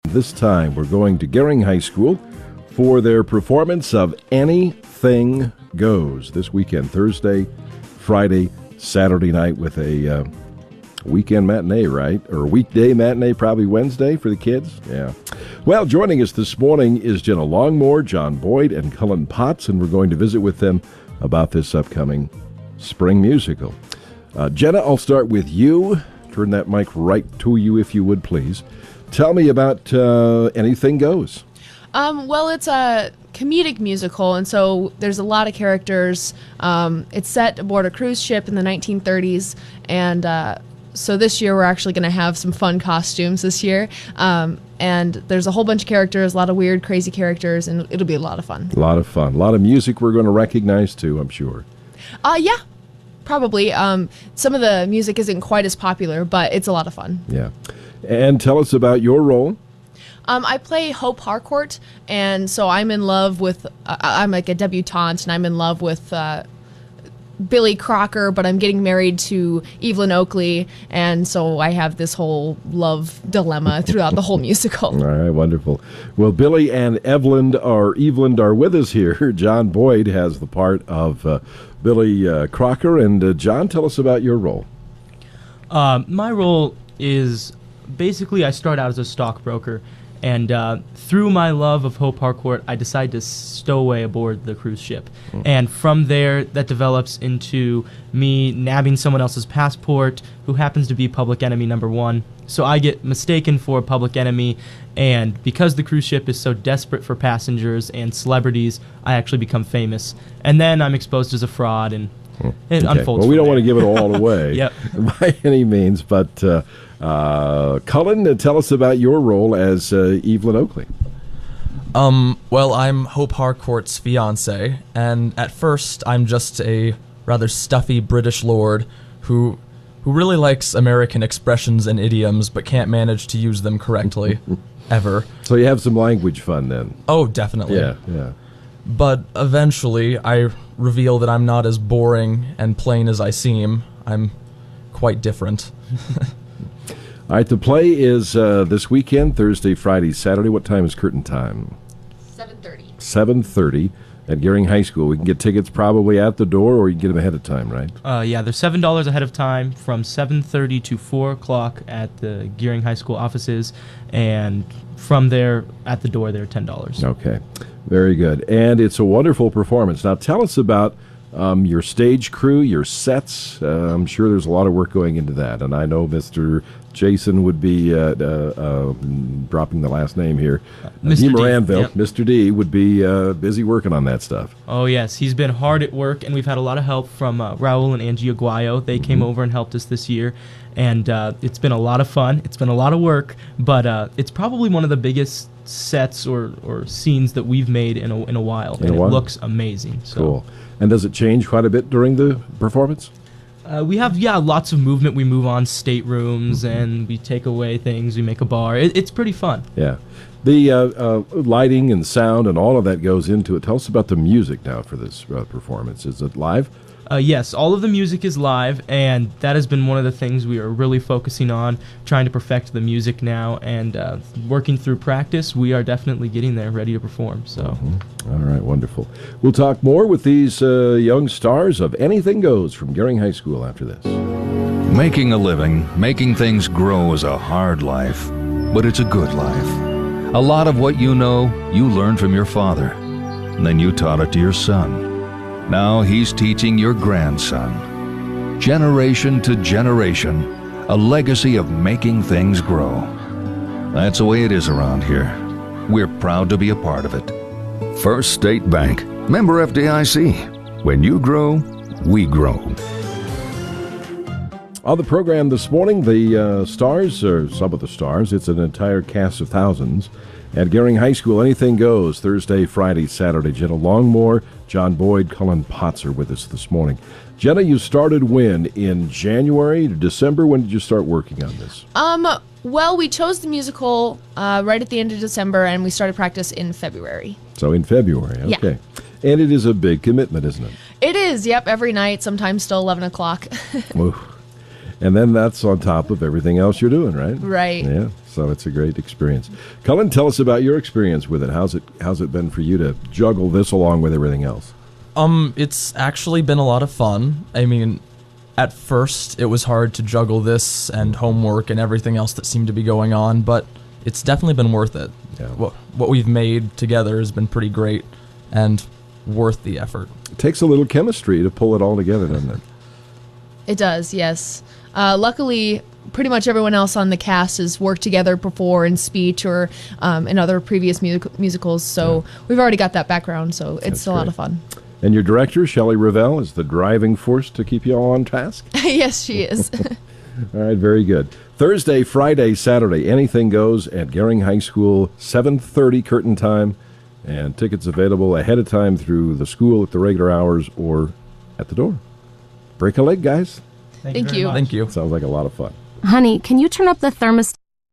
This time we're going to Gering High School for their performance of Anything Goes this weekend, Thursday, Friday, Saturday night with a weekend matinee, right? Or weekday matinee, probably Wednesday for the kids. Yeah. Well, joining us this morning is Jenna Longmore, John Boyd, and Collin Potts, and we're going to visit with them about this upcoming spring musical. Jenna, I'll start with you. Turn that mic right to you, if you would, please. Tell me about Anything Goes. Well, it's a comedic musical, and so there's a lot of characters. It's set aboard a cruise ship in the 1930s, and so this year we're actually going to have some fun costumes this year. And there's a whole bunch of characters, a lot of weird, crazy characters, and it'll be a lot of fun. A lot of fun. A lot of music we're going to recognize, too, I'm sure. Yeah, probably. Some of the music isn't quite as popular, but it's a lot of fun. Yeah. And tell us about your role. I play Hope Harcourt, and so I'm in love with, I'm like a debutante, and I'm in love with Billy Crocker, but I'm getting married to Evelyn Oakleigh, and so I have this whole love dilemma throughout the whole musical. All right, wonderful. Well, Billy and Evelyn are with us here. John Boyd has the part of Billy Crocker, and John, tell us about your role. My role is basically I start out as a stockbroker, and through my love of Hope Harcourt, I decide to stow away aboard the cruise ship. And from there, that develops into me nabbing someone else's passport who happens to be public enemy number one. So I get mistaken for public enemy, and because the cruise ship is so desperate for passengers and celebrities, I actually become famous. And then I'm exposed as a fraud, and it unfolds. Well, we don't want to give it all away Yep. by any means, but Collin, tell us about your role as Evelyn Oakleigh. Well, I'm Hope Harcourt's fiancé, and at first I'm just a rather stuffy British lord who really likes American expressions and idioms but can't manage to use them correctly, ever. So you have some language fun then. Oh, definitely. Yeah. But eventually I reveal that I'm not as boring and plain as I seem. I'm quite different. All right, the play is this weekend, Thursday, Friday, Saturday. What time is curtain time? 7:30. 7:30 at Gering High School. We can get tickets probably at the door, or you can get them ahead of time, right? Yeah, they're $7 ahead of time from 7:30 to 4 o'clock at the Gering High School offices, and from there at the door they're $10. Okay, very good. And it's a wonderful performance. Now tell us about your stage crew, your sets. I'm sure there's a lot of work going into that, and I know Mr. Jason would be dropping the last name here. Mr. D. D. Moranville, Yep. Mr. D would be busy working on that stuff. Oh yes, he's been hard at work, and we've had a lot of help from Raul and Angie Aguayo. They came over and helped us this year, and it's been a lot of fun. It's been a lot of work, but it's probably one of the biggest sets or scenes that we've made in a while, and it looks amazing. So. Cool. And does it change quite a bit during the performance? We have, lots of movement. We move on staterooms, and we take away things. We make a bar. It's pretty fun. Yeah. The lighting and sound and all of that goes into it. Tell us about the music now for this performance. Is it live? Yes, all of the music is live, and that has been one of the things we are really focusing on, trying to perfect the music now, and working through practice, we are definitely getting there, ready to perform. So, All right, wonderful. We'll talk more with these young stars of Anything Goes from Gering High School after this. Making a living, making things grow is a hard life, but it's a good life. A lot of what you know, you learned from your father, and then you taught it to your son. Now he's teaching your grandson. Generation to generation, a legacy of making things grow. That's the way it is around here. We're proud to be a part of it. First State Bank, member FDIC. When you grow, we grow. On the program this morning, the stars, or some of the stars, it's an entire cast of thousands. At Gering High School, Anything Goes, Thursday, Friday, Saturday. Jenna Longmore, John Boyd, Collin Potts are with us this morning. Jenna, you started when? In January, December? When did you start working on this? Well, we chose the musical right at the end of December, and we started practice in February. So in February, okay. Yeah. And it is a big commitment, isn't it? It is, yep, every night, sometimes till 11 o'clock. Ooh. And then that's on top of everything else you're doing, right? Right. Yeah, so it's a great experience. Collin, tell us about your experience with it. How's it been for you to juggle this along with everything else? It's actually been a lot of fun. I mean, at first it was hard to juggle this and homework and everything else that seemed to be going on, but it's definitely been worth it. Yeah. What we've made together has been pretty great and worth the effort. It takes a little chemistry to pull it all together, doesn't it? It does, yes. Luckily, pretty much everyone else on the cast has worked together before in speech or in other previous musicals, so we've already got that background, so it's That's a lot great. of fun. And your director, Shelley Revelle, is the driving force to keep you all on task? Yes, she is. All right, very good. Thursday, Friday, Saturday, anything goes at Gering High School, 7:30 curtain time, and tickets available ahead of time through the school at the regular hours or at the door. Break a leg, guys. Thank very you. much. Thank you. Sounds like a lot of fun. Honey, can you turn up the thermostat?